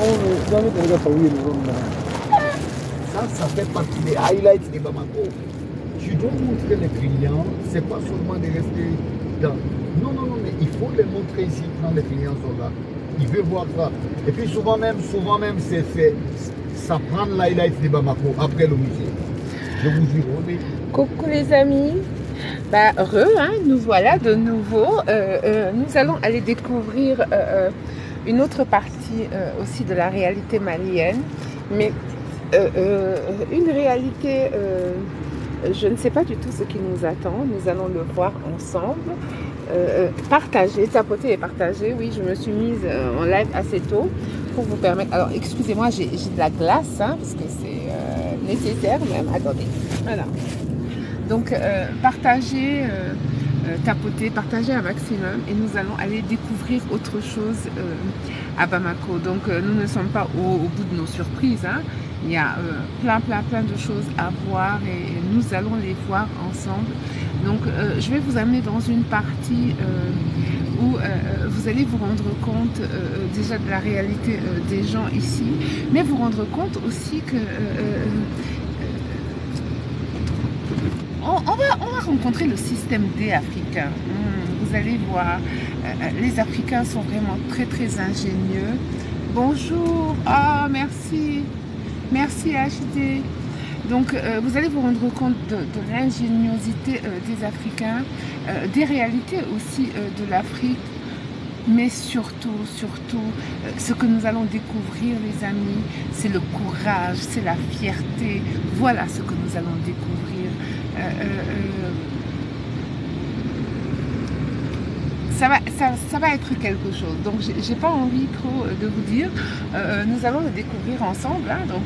Ça fait partie des highlights de Bamako. Tu dois montrer les clients, c'est pas seulement de rester dans. Non, non, non, mais il faut les montrer ici quand les clients sont là. Ils veulent voir ça. Et puis souvent même, c'est fait. Ça prend l'highlight de Bamako après le musée. Je vous jure, oui. Coucou les amis. Bah, heureux, hein, nous voilà de nouveau. Nous allons aller découvrir une autre partie aussi de la réalité malienne. Mais une réalité, je ne sais pas du tout ce qui nous attend. Nous allons le voir ensemble. Partager, tapoter et partager. Oui, je me suis mise en live assez tôt pour vous permettre. Alors, excusez-moi, j'ai de la glace, hein, parce que c'est nécessaire même. Attendez, voilà. Donc, partager, tapoter, partager un maximum et nous allons aller découvrir autre chose à Bamako. Donc, nous ne sommes pas au bout de nos surprises, hein. Il y a plein de choses à voir et nous allons les voir ensemble. Donc, je vais vous amener dans une partie où vous allez vous rendre compte déjà de la réalité des gens ici, mais vous rendre compte aussi que on va rencontrer le système D africain. Vous allez voir, les Africains sont vraiment très ingénieux. Bonjour, ah merci. Merci HD. Donc vous allez vous rendre compte de l'ingéniosité des Africains, des réalités aussi de l'Afrique, mais surtout, ce que nous allons découvrir les amis, c'est le courage, c'est la fierté. Voilà ce que nous allons découvrir. Ça va être quelque chose. Donc, j'ai pas envie trop de vous dire. Nous allons le découvrir ensemble. Hein, donc,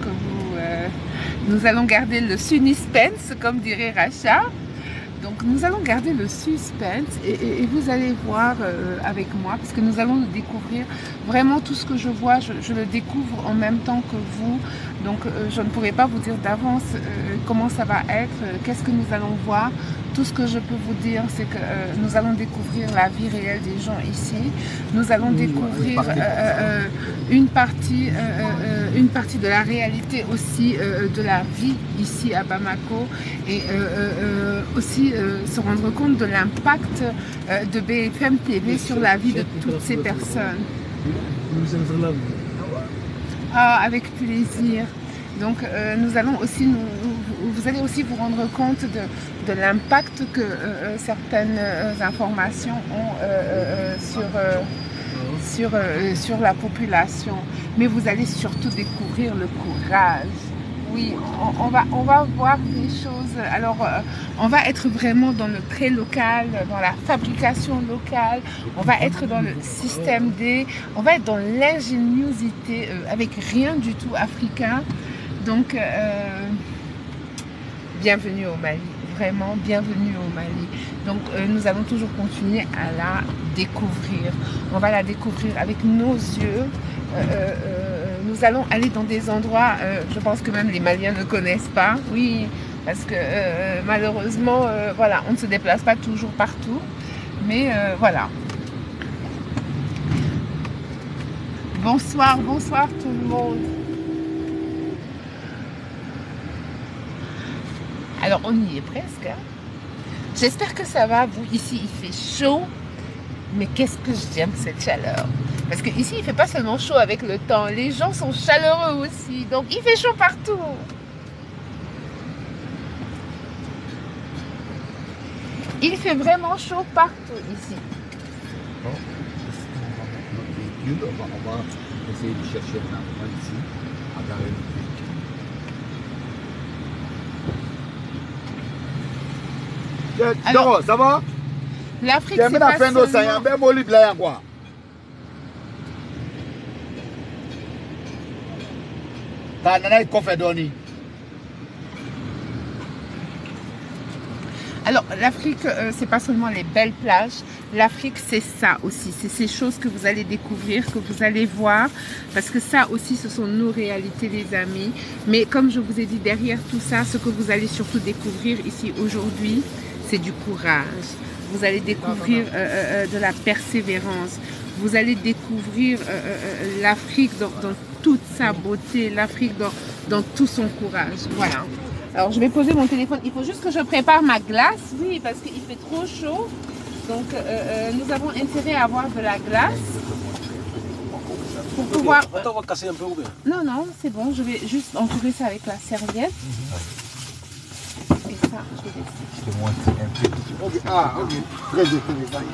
nous allons garder le suspense, comme dirait Racha. Donc, nous allons garder le suspense et vous allez voir avec moi, parce que nous allons le découvrir. Vraiment, tout ce que je vois, je le découvre en même temps que vous. Donc, je ne pourrai pas vous dire d'avance comment ça va être, qu'est-ce que nous allons voir. Tout ce que je peux vous dire, c'est que nous allons découvrir la vie réelle des gens ici. Nous allons découvrir une partie de la réalité aussi de la vie ici à Bamako et aussi se rendre compte de l'impact de BFM TV sur la vie de toutes ces personnes. Ah, avec plaisir. Donc nous allons aussi vous allez aussi vous rendre compte de l'impact que certaines informations ont sur la population. Mais vous allez surtout découvrir le courage. Oui, on va voir des choses. Alors, on va être vraiment dans le très local, dans la fabrication locale. On va être dans le système D. On va être dans l'ingéniosité avec rien du tout africain. Donc, bienvenue au Mali, vraiment bienvenue au Mali. Donc, nous allons toujours continuer à la découvrir. On va la découvrir avec nos yeux. Nous allons aller dans des endroits, je pense que même les Maliens ne connaissent pas. Oui, parce que malheureusement, voilà, on ne se déplace pas toujours partout. Mais voilà. Bonsoir tout le monde. Alors, on y est presque. Hein. J'espère que ça va. Vous, ici, il fait chaud. Mais qu'est-ce que j'aime cette chaleur. Parce qu'ici, il ne fait pas seulement chaud avec le temps. Les gens sont chaleureux aussi. Donc, il fait chaud partout. Il fait vraiment chaud partout ici. On va essayer de chercher un endroit ici. À garder le alors, ça va? L'Afrique, c'est pas seulement... Alors, l'Afrique, c'est pas seulement les belles plages. L'Afrique, c'est ça aussi. C'est ces choses que vous allez découvrir, que vous allez voir. Parce que ça aussi, ce sont nos réalités, les amis. Mais comme je vous ai dit, derrière tout ça, ce que vous allez surtout découvrir ici aujourd'hui, c'est du courage. Vous allez découvrir de la persévérance. Vous allez découvrir l'Afrique dans toute sa beauté, l'Afrique dans tout son courage. Voilà. Alors je vais poser mon téléphone. Il faut juste que je prépare ma glace, oui, parce qu'il fait trop chaud. Donc nous avons intérêt à avoir de la glace pour pouvoir... Attends, on va casser un peu ou bien? Non, non, c'est bon. Je vais juste entourer ça avec la serviette. Et ça, je vais laisser. Je te montre un peu. Ok, ah, ok. Très intéressant.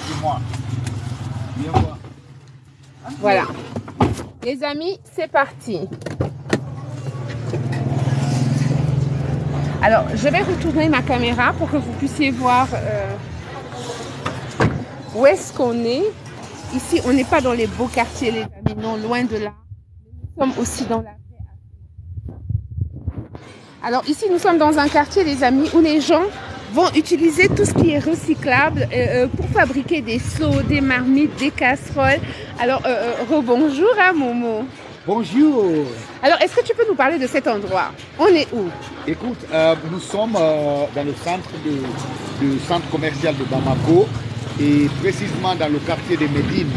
C'est moi. Viens voir. Voilà. Les amis, c'est parti. Alors, je vais retourner ma caméra pour que vous puissiez voir où est-ce qu'on est. Ici, on n'est pas dans les beaux quartiers, les amis, non, loin de là. Nous sommes aussi dans la vraie Afrique. Alors ici, nous sommes dans un quartier, les amis, où les gens vont utiliser tout ce qui est recyclable pour fabriquer des seaux, des marmites, des casseroles. Alors, rebonjour à Momo. Bonjour. Alors, est-ce que tu peux nous parler de cet endroit? On est où? Écoute, nous sommes dans le centre commercial de Bamako et précisément dans le quartier de Médine,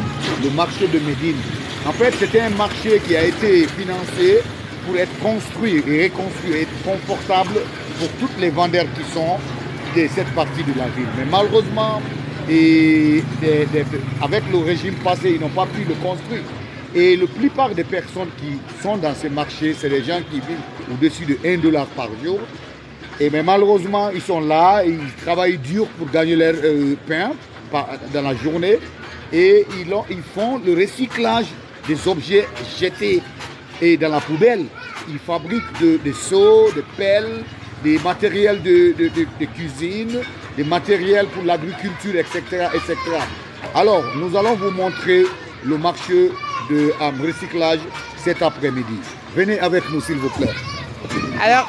le marché de Médine. En fait, c'était un marché qui a été financé pour être construit et reconstruit, et être confortable pour tous les vendeurs qui sont de cette partie de la ville. Mais malheureusement, avec le régime passé, ils n'ont pas pu le construire. Et la plupart des personnes qui sont dans ces marchés, c'est des gens qui vivent au-dessus de $1 par jour. Mais malheureusement, ils sont là, ils travaillent dur pour gagner leur pain dans la journée. Et ils font le recyclage des objets jetés et dans la poubelle. Ils fabriquent des seaux, des pelles, des matériels de cuisine, des matériels pour l'agriculture, etc., etc. Alors, nous allons vous montrer le marché de recyclage cet après-midi. Venez avec nous, s'il vous plaît. Alors,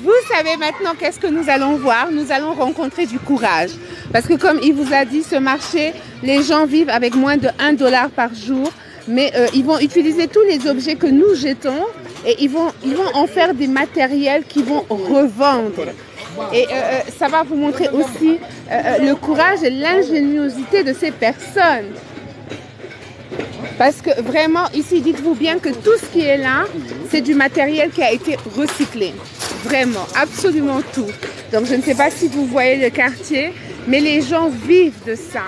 vous savez maintenant qu'est-ce que nous allons voir. Nous allons rencontrer du courage. Parce que comme il vous a dit, ce marché, les gens vivent avec moins de $1 par jour. Mais ils vont utiliser tous les objets que nous jetons et ils vont en faire des matériels qu'ils vont revendre. Et ça va vous montrer aussi le courage et l'ingéniosité de ces personnes. Parce que vraiment, ici, dites-vous bien que tout ce qui est là, c'est du matériel qui a été recyclé. Vraiment, absolument tout. Donc, je ne sais pas si vous voyez le quartier, mais les gens vivent de ça.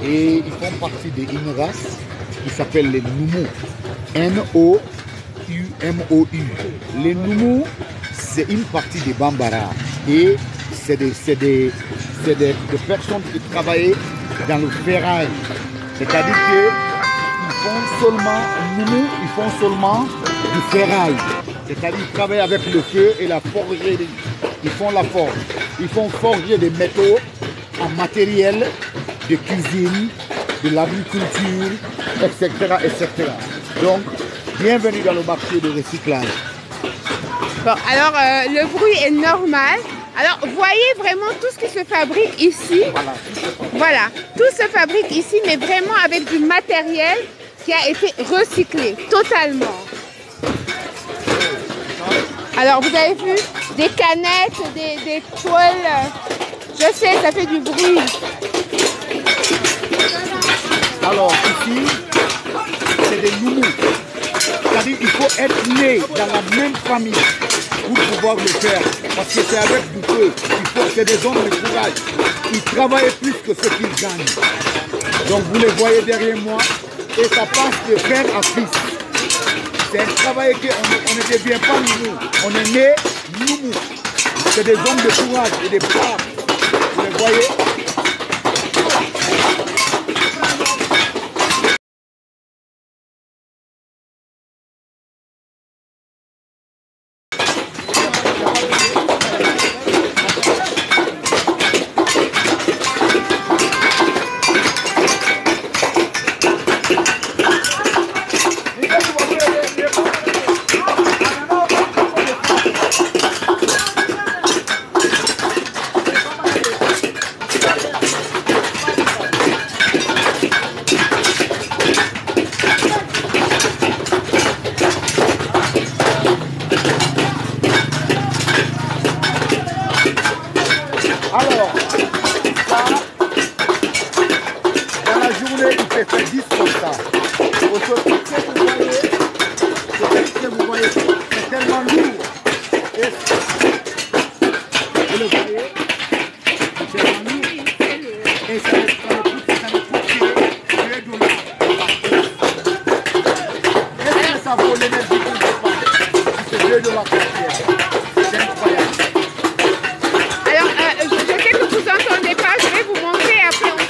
Et ils font partie d'une race qui s'appelle les Noumou. N-O-U-M-O-U. Les Noumou, c'est une partie des Bambara. Et c'est des personnes qui travaillent dans le ferraille. C'est-à-dire qu'ils font seulement du ferraille. C'est-à-dire qu'ils travaillent avec le feu et la forgerie. Ils font la forge. Ils font forger des métaux en matériel de cuisine, de l'agriculture, etc., etc. Donc, bienvenue dans le marché de recyclage. Bon, alors le bruit est normal. Alors, voyez vraiment tout ce qui se fabrique ici. Voilà, tout se fabrique ici, mais vraiment avec du matériel qui a été recyclé, totalement. Alors, vous avez vu des canettes, des toiles. Je sais, ça fait du bruit. Alors, ici, c'est des noumous. C'est-à-dire qu'il faut être né dans la même famille pour pouvoir le faire. Parce que c'est avec du feu. C'est des hommes de courage. Ils travaillent plus que ce qu'ils gagnent. Donc vous les voyez derrière moi. Et ça passe de père à fils. C'est un travail qu'on ne devient pas nous. On est né nous. C'est des hommes de courage et des braves. Vous les voyez? j'ai fait 10 comme ça. Au sauté, vous voyez, c'est tellement lourd. Et vous le voyez, c'est tellement lourd. Et ça me coûte $2. Est-ce que ça vaut l'énergie que je dépense? C'est $2 par pièce. C'est incroyable. Alors, je sais que vous n'entendez pas, je vais vous montrer et après on parle.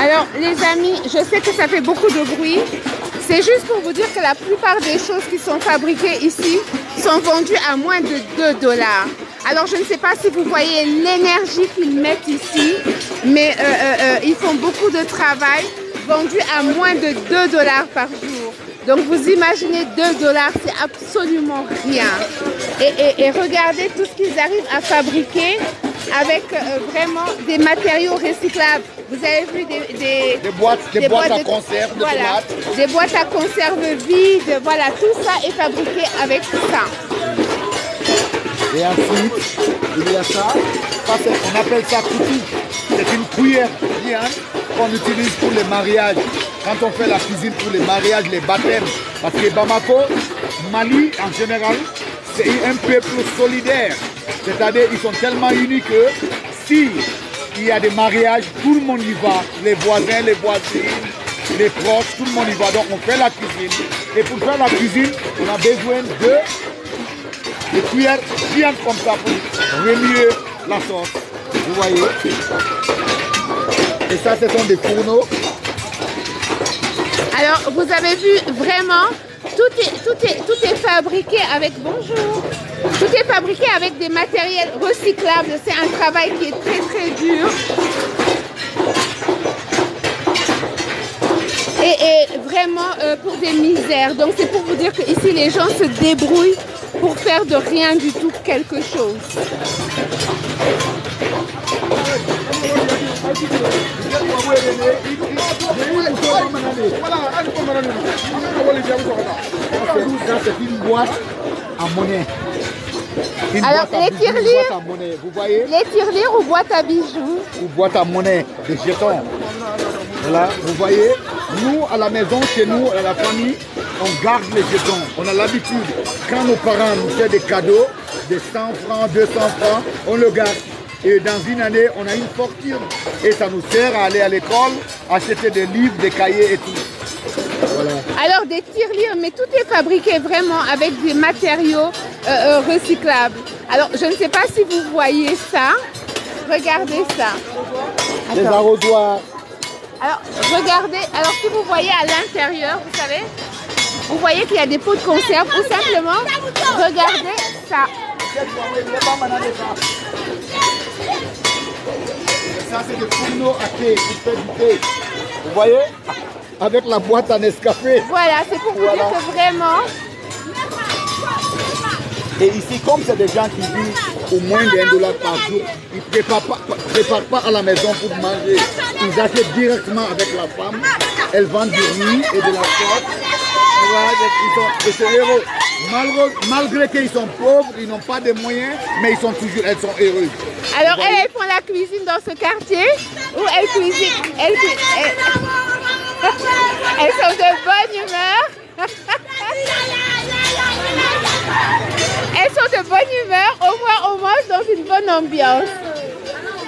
Alors les amis, je sais que ça fait beaucoup de bruit. C'est juste pour vous dire que la plupart des choses qui sont fabriquées ici sont vendues à moins de $2. Alors je ne sais pas si vous voyez l'énergie qu'ils mettent ici, mais ils font beaucoup de travail vendu à moins de $2 par jour. Donc vous imaginez $2, c'est absolument rien. Et regardez tout ce qu'ils arrivent à fabriquer avec vraiment des matériaux recyclables. Vous avez vu des boîtes à conserve, de voilà, tomates. des boîtes à conserve vides, voilà, tout ça est fabriqué avec ça. Et ensuite, il y a ça, on appelle ça coutou. C'est une cuillère viande qu'on utilise pour les mariages. Quand on fait la cuisine pour les mariages, les baptêmes. Parce que Bamako, Mali en général, c'est un peuple solidaire. C'est-à-dire qu'ils sont tellement unis que si il y a des mariages, tout le monde y va. Les voisins, les voisines, les proches, tout le monde y va. Donc on fait la cuisine. Et pour faire la cuisine, on a besoin de cuillères bien comme ça pour remuer la sauce. Vous voyez. Et ça, ce sont des fourneaux. Alors, vous avez vu vraiment, tout est fabriqué avec, bonjour, tout est fabriqué avec des matériels recyclables. C'est un travail qui est très très dur. Et vraiment pour des misères. Donc c'est pour vous dire que ici les gens se débrouillent pour faire de rien du tout quelque chose. C'est une boîte à monnaie. Alors les tirelires, vous voyez? Les tirelires ou boîtes à bijoux? Ou boîte à monnaie, des jetons. Voilà, vous voyez, nous à la maison, chez nous, à la famille, on garde les jetons. On a l'habitude, quand nos parents nous font des cadeaux, des 100 francs, 200 francs, on le garde. Et dans une année, on a une fortune. Et ça nous sert à aller à l'école, acheter des livres, des cahiers et tout. Voilà. Alors des tirelires, mais tout est fabriqué vraiment avec des matériaux recyclables. Alors je ne sais pas si vous voyez ça. Regardez ça. Des arrosoirs. Alors regardez, alors si vous voyez à l'intérieur, vous savez, vous voyez qu'il y a des pots de conserve ou simplement, regardez ça. Ça c'est des fourneaux à thé, qui fait du thé. Vous voyez? Avec la boîte à Nescafé. Voilà, c'est pour vous dire que vraiment... Et ici, comme c'est des gens qui vivent au moins d'$1 par jour, ils ne préparent pas à la maison pour manger. Ils achètent directement avec la femme. Elles vendent du riz et de la sauce. Voilà, ils sont heureux. Malgré qu'ils sont pauvres, ils n'ont pas de moyens, mais elles sont heureuses. Alors elles font la cuisine dans ce quartier où elles cuisinent. Elles sont de bonne humeur. Elles sont de bonne humeur, au moins on mange dans une bonne ambiance.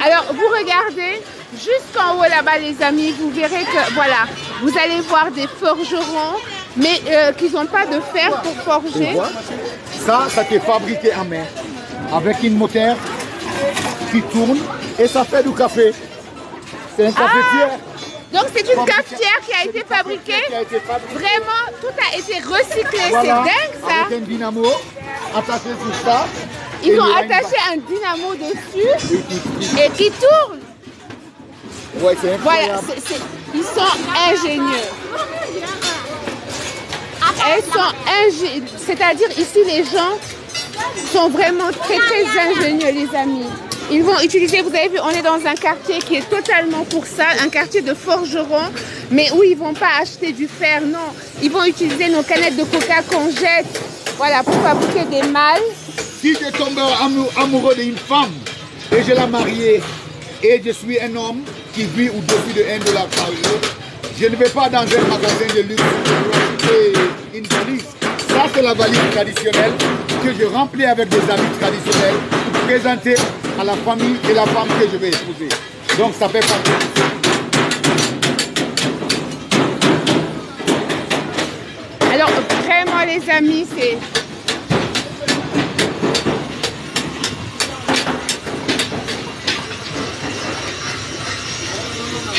Alors vous regardez jusqu'en haut là-bas les amis, vous verrez que voilà, vous allez voir des forgerons, mais qui n'ont pas de fer pour forger. Ça est fabriqué en main, avec une moteur qui tourne et ça fait du café. C'est un cafetière. Donc c'est une cafetière qui a été fabriquée. Vraiment, tout a été recyclé. Voilà, c'est dingue ça. Avec un dynamo attaché sur ça. Ils ont attaché un dynamo dessus et qui tourne. Ouais, c'est Voilà, incroyable. ils sont ingénieux. C'est-à-dire ici les gens sont vraiment très ingénieux les amis. Ils vont utiliser, vous avez vu, on est dans un quartier qui est totalement pour ça, un quartier de forgerons, mais où ils vont pas acheter du fer, non. Ils vont utiliser nos canettes de coca qu'on jette, voilà, pour fabriquer des malles. Si je tombe amoureux d'une femme et je la marie et je suis un homme qui vit au-dessus de $1 par jour, je ne vais pas dans un magasin de luxe pour acheter une valise. Ça, c'est la valise traditionnelle que je remplis avec des habits traditionnels pour présenter à la famille et la femme que je vais épouser. Donc, ça fait partie. Alors, vraiment, les amis, c'est...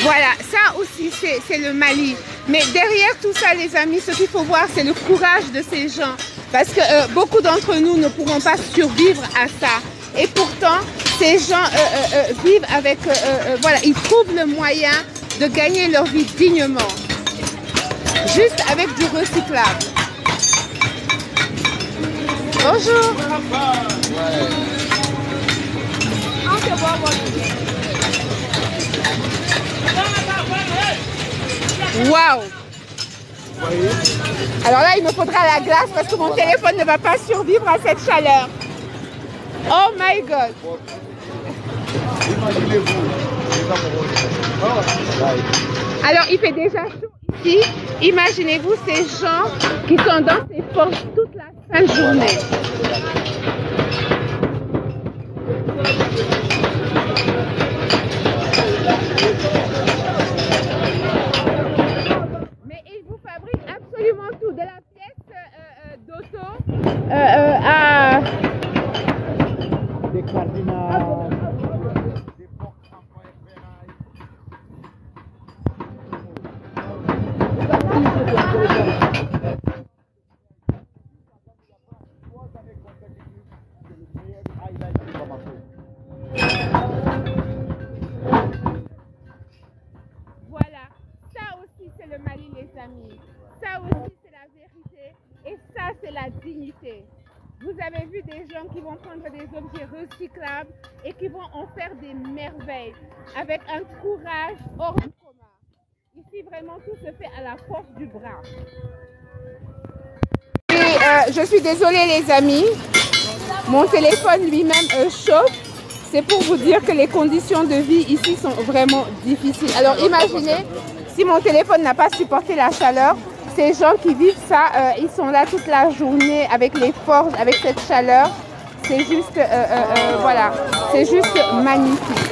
Voilà, ça aussi, c'est le Mali. Mais derrière tout ça, les amis, ce qu'il faut voir, c'est le courage de ces gens. Parce que beaucoup d'entre nous ne pourront pas survivre à ça. Et pourtant, ces gens vivent avec... voilà, ils trouvent le moyen de gagner leur vie dignement. Juste avec du recyclable. Bonjour. Waouh! Alors là, il me faudra la glace parce que mon téléphone ne va pas survivre à cette chaleur. Oh my God! Alors, il fait déjà chaud ici. Imaginez-vous ces gens qui sont dans ces forges toute la fin de journée. Absolument tout, de la pièce d'auto à des cardinals, des portes en voilà, ça aussi c'est le Mali les amis. Ça aussi c'est la vérité et ça c'est la dignité. Vous avez vu des gens qui vont prendre des objets recyclables et qui vont en faire des merveilles avec un courage hors du commun. Ici vraiment tout se fait à la force du bras. Et je suis désolée les amis, mon téléphone lui-même chauffe. C'est pour vous dire que les conditions de vie ici sont vraiment difficiles. Alors imaginez si mon téléphone n'a pas supporté la chaleur. Ces gens qui vivent ça, ils sont là toute la journée avec les forges, avec cette chaleur. C'est juste, voilà, c'est juste magnifique.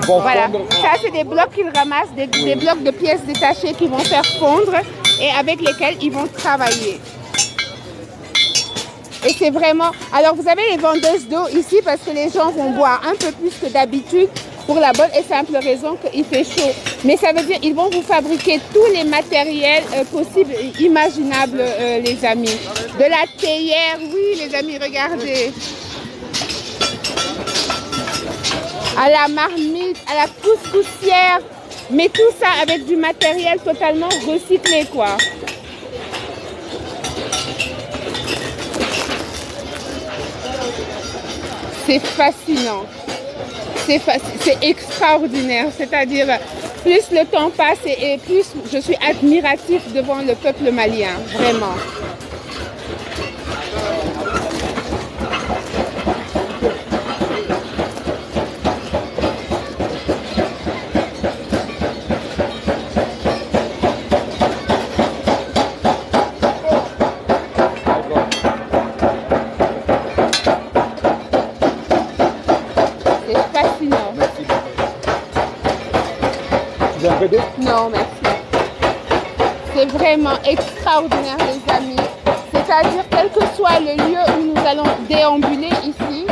Voilà, ça c'est des blocs qu'ils ramassent, des blocs de pièces détachées qu'ils vont faire fondre et avec lesquels ils vont travailler. Et c'est vraiment... Alors vous avez les vendeuses d'eau ici parce que les gens vont boire un peu plus que d'habitude pour la bonne et simple raison qu'il fait chaud. Mais ça veut dire qu'ils vont vous fabriquer tous les matériels possibles et imaginables, les amis. De la théière, oui les amis, regardez. À la marmite, à la couscoussière. Mais tout ça avec du matériel totalement recyclé, quoi. C'est fascinant, c'est extraordinaire, c'est-à-dire plus le temps passe et plus je suis admiratif devant le peuple malien, vraiment. Non, merci. C'est vraiment extraordinaire, les amis. C'est-à-dire, quel que soit le lieu où nous allons déambuler ici,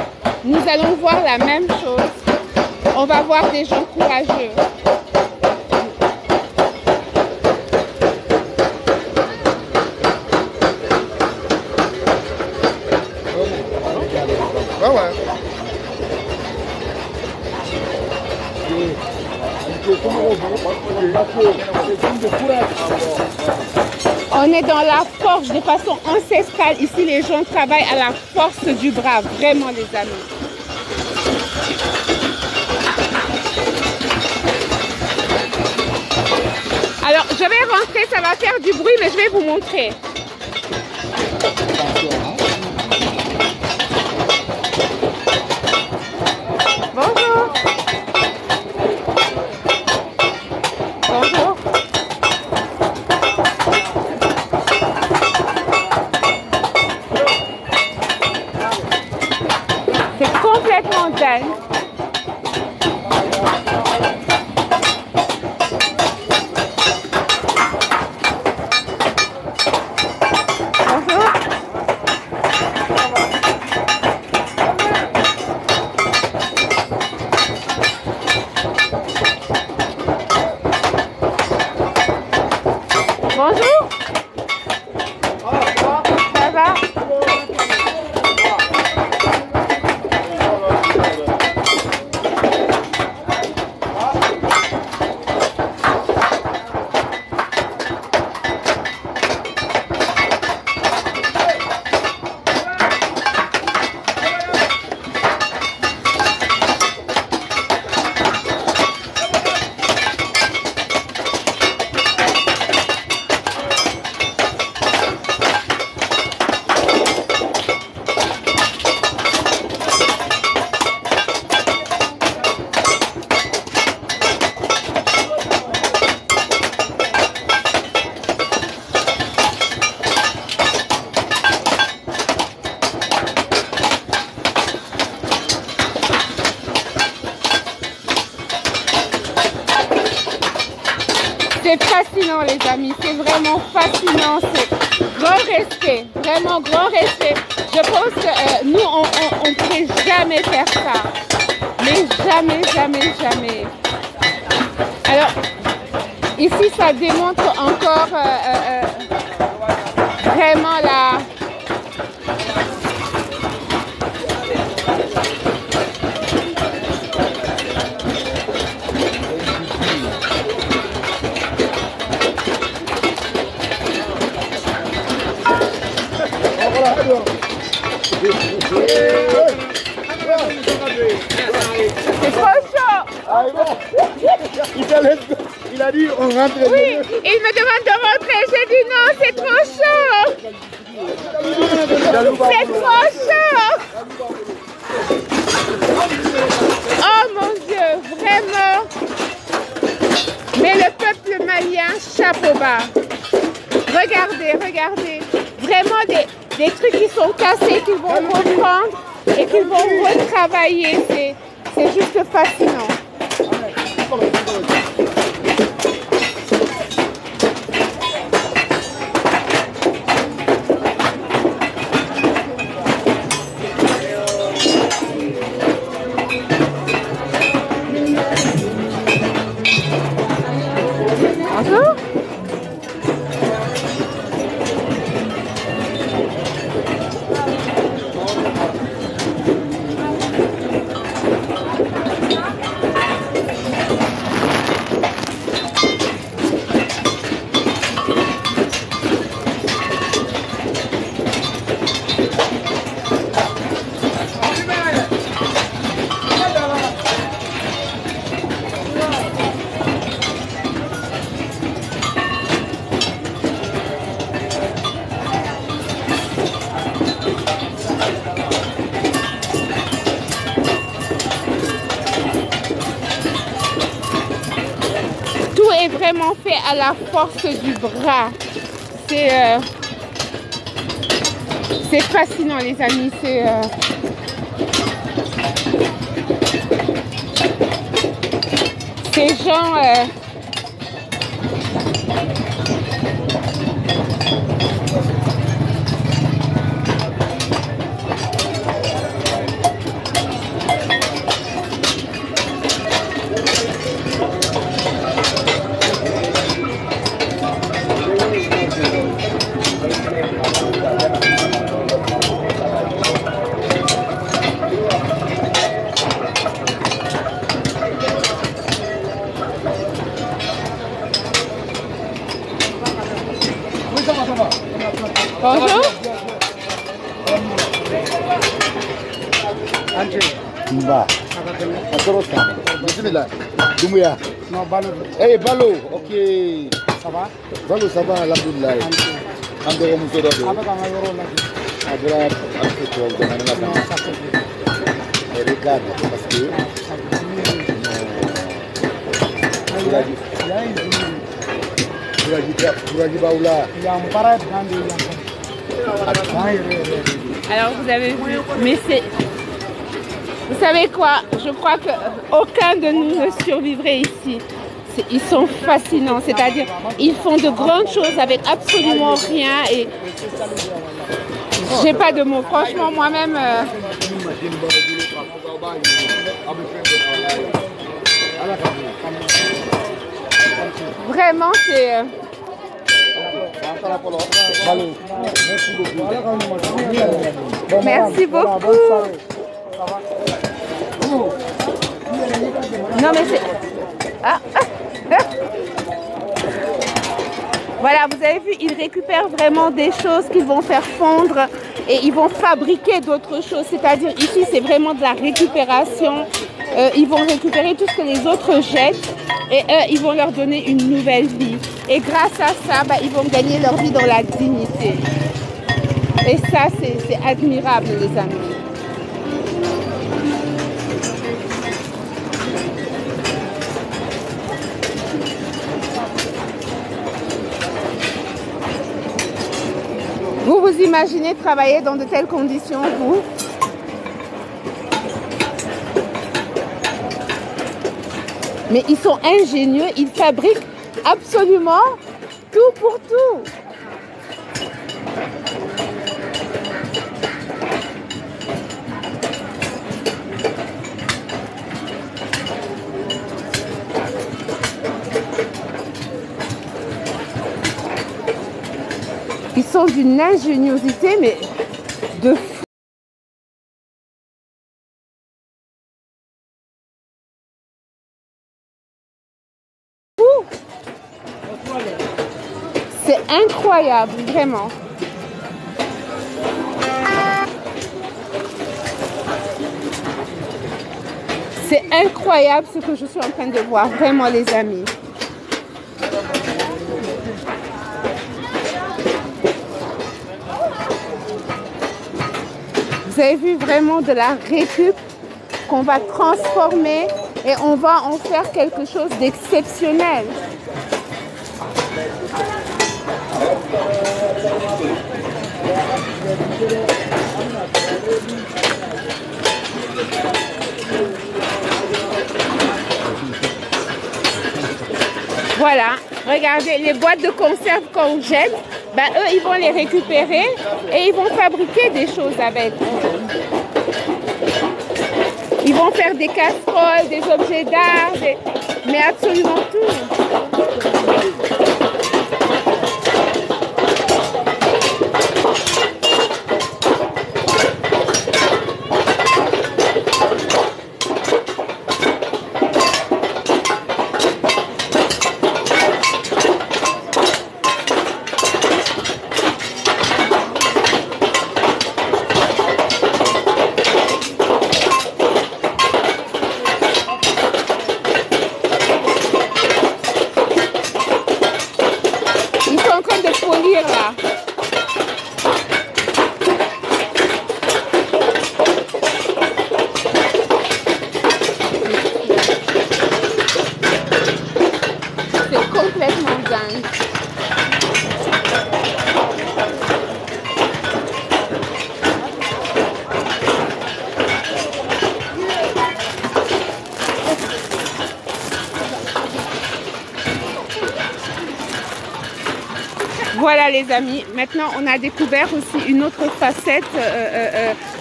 nous allons voir la même chose. On va voir des gens courageux. On est dans la force de façon ancestrale. Ici, les gens travaillent à la force du bras, vraiment les amis. Alors, je vais rentrer, ça va faire du bruit, mais je vais vous montrer. Bonjour. Bonjour. C'est complètement dingue. Bonjour. Ça va? C'est fascinant les amis, c'est vraiment fascinant, c'est grand respect, vraiment grand respect. Je pense que nous on ne pourrait jamais faire ça, mais jamais, jamais, jamais. Alors ici ça démontre encore vraiment la... C'est trop chaud. Ah, bon. Il a dit on rentre. Oui, il me demande de rentrer. J'ai dit non, c'est trop chaud. C'est trop chaud. Oh mon Dieu, vraiment. Mais le peuple malien, chapeau bas. Regardez, regardez. Vraiment des trucs qui sont cassés, qu'ils vont reprendre et qu'ils vont retravailler. C'est juste fascinant. Bonjour. Tout est vraiment fait à la force du bras. C'est fascinant les amis. Ces gens... Bonjour. Mba. Atoroka. Bismillah. Doumbouya. Non, Balo. Hey, Balo. Ok. Ça va? Balo, ça va, alhamdulillah. Andoro Musodo. Avec un euro là. Abra, Alfredo, Non, ça fait plus. regarde, parce que. Il y a une il y a un parade dans Alors vous avez vu, mais c'est... Vous savez quoi? Je crois qu'aucun de nous ne survivrait ici. Ils sont fascinants, c'est-à-dire ils font de grandes choses avec absolument rien et j'ai pas de mots. Franchement, moi-même, vraiment c'est... Merci beaucoup. Non mais c'est... Voilà, vous avez vu, ils récupèrent vraiment des choses qu'ils vont faire fondre et ils vont fabriquer d'autres choses. C'est-à-dire ici, c'est vraiment de la récupération. Ils vont récupérer tout ce que les autres jettent et ils vont leur donner une nouvelle vie. Et grâce à ça, ils vont gagner leur vie dans la dignité. Et ça, c'est admirable, les amis. Vous vous imaginez travailler dans de telles conditions, vous? Mais ils sont ingénieux, ils fabriquent absolument tout pour tout. Ils sont d'une ingéniosité, mais de fou. C'est incroyable, vraiment. C'est incroyable ce que je suis en train de voir, vraiment, les amis. Vous avez vu vraiment de la récup qu'on va transformer et on va en faire quelque chose d'exceptionnel. Voilà, regardez les boîtes de conserve qu'on jette, eux ils vont les récupérer et ils vont fabriquer des choses avec. Ils vont faire des casseroles, des objets d'art, mais absolument tout. Voilà les amis, maintenant on a découvert aussi une autre facette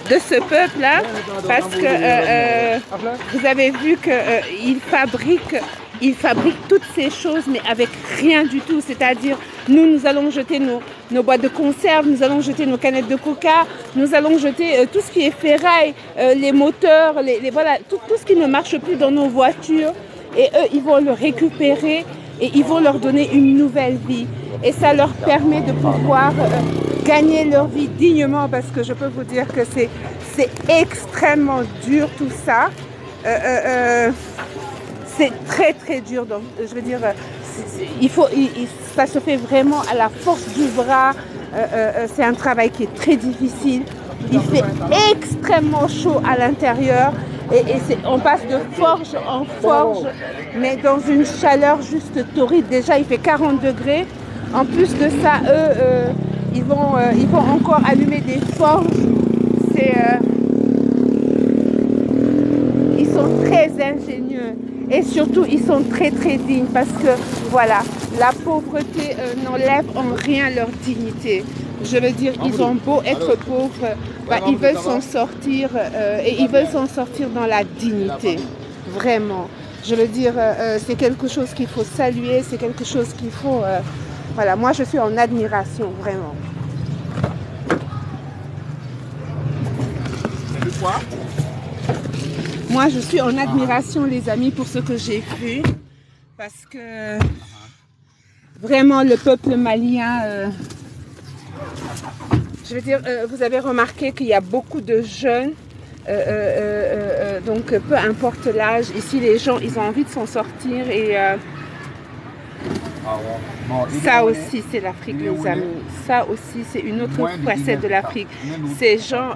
de ce peuple-là, parce que vous avez vu qu'ils fabriquent toutes ces choses, mais avec rien du tout. C'est-à-dire, nous allons jeter nos boîtes de conserve, nous allons jeter nos canettes de coca, nous allons jeter tout ce qui est ferraille, les moteurs, voilà, tout ce qui ne marche plus dans nos voitures. Et eux, ils vont le récupérer et ils vont leur donner une nouvelle vie. Et ça leur permet de pouvoir gagner leur vie dignement, parce que je peux vous dire que c'est extrêmement dur tout ça. C'est très très dur. Donc, je veux dire, ça se fait vraiment à la force du bras. C'est un travail qui est très difficile. Il fait extrêmement chaud à l'intérieur. On passe de forge en forge, mais dans une chaleur juste torride. Déjà, il fait 40 degrés. En plus de ça, eux, ils vont encore allumer des forges. Ils sont très ingénieux et surtout, ils sont très très dignes parce que, voilà, la pauvreté n'enlève en rien leur dignité. Je veux dire, ils ont beau être pauvres, ils veulent s'en sortir et ils veulent s'en sortir dans la dignité, vraiment. Je veux dire, c'est quelque chose qu'il faut saluer, c'est quelque chose qu'il faut... voilà, moi je suis en admiration, vraiment. Moi je suis en admiration, les amis, pour ce que j'ai fait, parce que vraiment le peuple malien... je veux dire, vous avez remarqué qu'il y a beaucoup de jeunes, donc peu importe l'âge, ici les gens, ils ont envie de s'en sortir et ça aussi c'est l'Afrique, les amis. Ça aussi c'est une autre facette de l'Afrique. Ces gens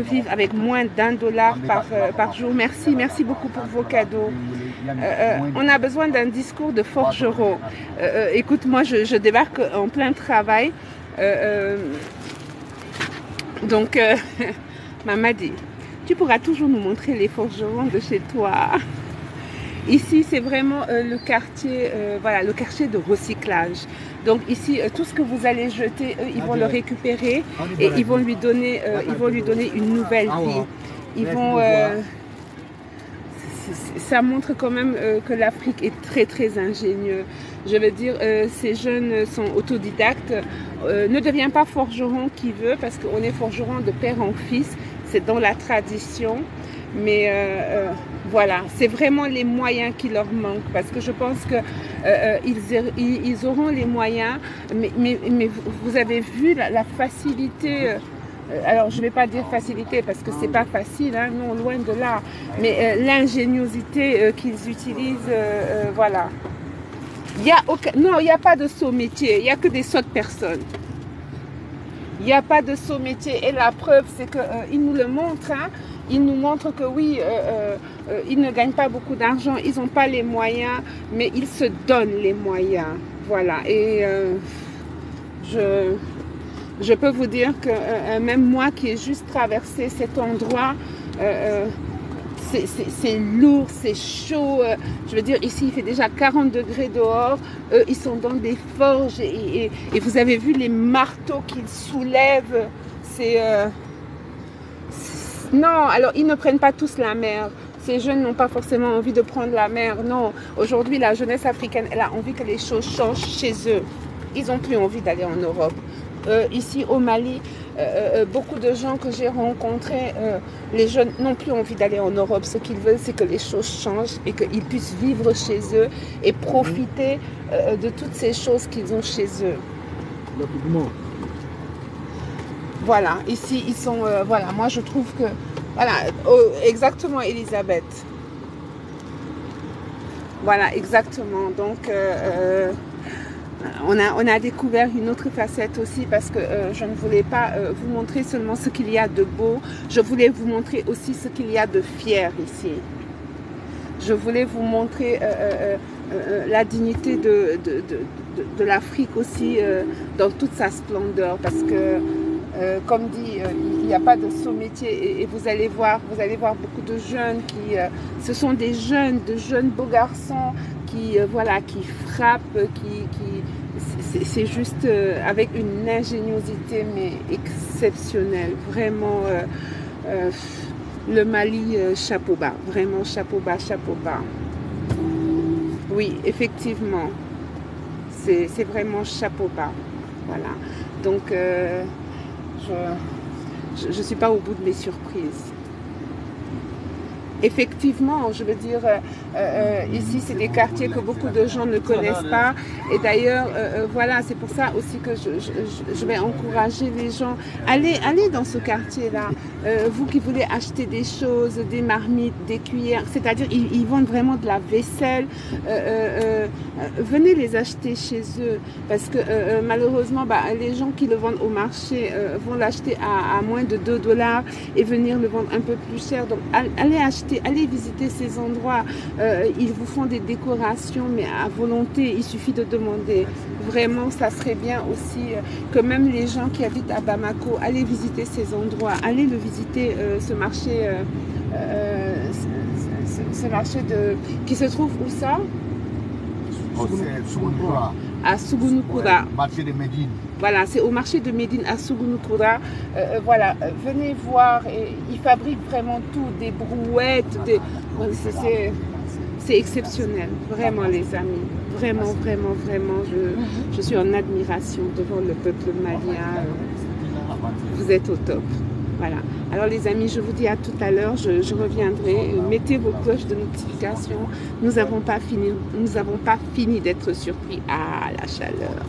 vivent avec moins d'$1 par jour. Merci beaucoup pour vos cadeaux. On a besoin d'un discours de forgeron. Écoute, moi je débarque en plein travail. Donc, maman dit, tu pourras toujours nous montrer les forgerons de chez toi. Ici, c'est vraiment le quartier, voilà, le quartier de recyclage. Donc ici, tout ce que vous allez jeter, eux, ils vont le récupérer et ils vont lui donner une nouvelle vie. Ils vont, ça montre quand même que l'Afrique est très très ingénieuse. Je veux dire, ces jeunes sont autodidactes. Ne deviens pas forgeron qui veut, parce qu'on est forgeron de père en fils. C'est dans la tradition. Mais voilà, c'est vraiment les moyens qui leur manquent. Parce que je pense qu'ils auront les moyens. Mais vous avez vu la facilité... alors, je ne vais pas dire facilité parce que ce n'est pas facile, hein, non, loin de là. Mais l'ingéniosité qu'ils utilisent, voilà. Non, il n'y a pas de saut métier, il n'y a que des sottes personnes. Il n'y a pas de saut métier. Et la preuve, c'est qu'ils nous le montrent. Hein. Ils nous montrent que oui, ils ne gagnent pas beaucoup d'argent, ils n'ont pas les moyens, mais ils se donnent les moyens. Voilà. Et je peux vous dire que même moi qui ai juste traversé cet endroit, c'est lourd, c'est chaud. Je veux dire, ici, il fait déjà 40 degrés dehors. Eux, ils sont dans des forges et vous avez vu les marteaux qu'ils soulèvent. Non, alors ils ne prennent pas tous la mer. Ces jeunes n'ont pas forcément envie de prendre la mer. Non, aujourd'hui, la jeunesse africaine, elle a envie que les choses changent chez eux. Ils n'ont plus envie d'aller en Europe. Ici au Mali, beaucoup de gens que j'ai rencontrés, les jeunes n'ont plus envie d'aller en Europe. Ce qu'ils veulent, c'est que les choses changent et qu'ils puissent vivre chez eux et profiter de toutes ces choses qu'ils ont chez eux. Voilà, ici ils sont, voilà, moi je trouve que, voilà, exactement Elisabeth. Voilà, exactement. Donc, on a découvert une autre facette aussi parce que je ne voulais pas vous montrer seulement ce qu'il y a de beau, je voulais vous montrer aussi ce qu'il y a de fier ici. Je voulais vous montrer la dignité de l'Afrique aussi dans toute sa splendeur parce que, comme dit, il n'y a pas de saut métier et vous allez voir beaucoup de jeunes qui, ce sont de jeunes beaux garçons qui, voilà, qui frappent, c'est juste avec une ingéniosité mais exceptionnelle, vraiment. Le Mali, chapeau bas, vraiment chapeau bas, chapeau bas. Oui, effectivement, c'est vraiment chapeau bas. Voilà. Donc, je ne suis pas au bout de mes surprises. effectivement, je veux dire, ici, c'est des quartiers que beaucoup de gens ne connaissent pas. Et d'ailleurs, voilà, c'est pour ça aussi que je vais encourager les gens. Allez dans ce quartier-là. Vous qui voulez acheter des choses, des marmites, des cuillères, c'est-à-dire, ils vendent vraiment de la vaisselle. Venez les acheter chez eux. Parce que malheureusement, bah, les gens qui le vendent au marché vont l'acheter à moins de 2 $ et venir le vendre un peu plus cher. Donc, allez acheter, allez visiter ces endroits. Ils vous font des décorations, mais à volonté, il suffit de demander. Vraiment, ça serait bien aussi que même les gens qui habitent à Bamako, allez visiter ces endroits, allez le visiter, ce marché, qui se trouve où ça? C'est Sougounoukoura. À Sougounoukoura. Ouais, marché de Médine. Voilà, c'est au marché de Médine à Sougounoukoura. Voilà, venez voir. Ils fabriquent vraiment tout, des brouettes. C'est exceptionnel, vraiment les amis. Vraiment, vraiment, vraiment. Je suis en admiration devant le peuple malien. Vous êtes au top. Voilà. Alors les amis, je vous dis à tout à l'heure, je reviendrai. Mettez vos cloches de notification. Nous n'avons pas fini d'être surpris. Ah, la chaleur.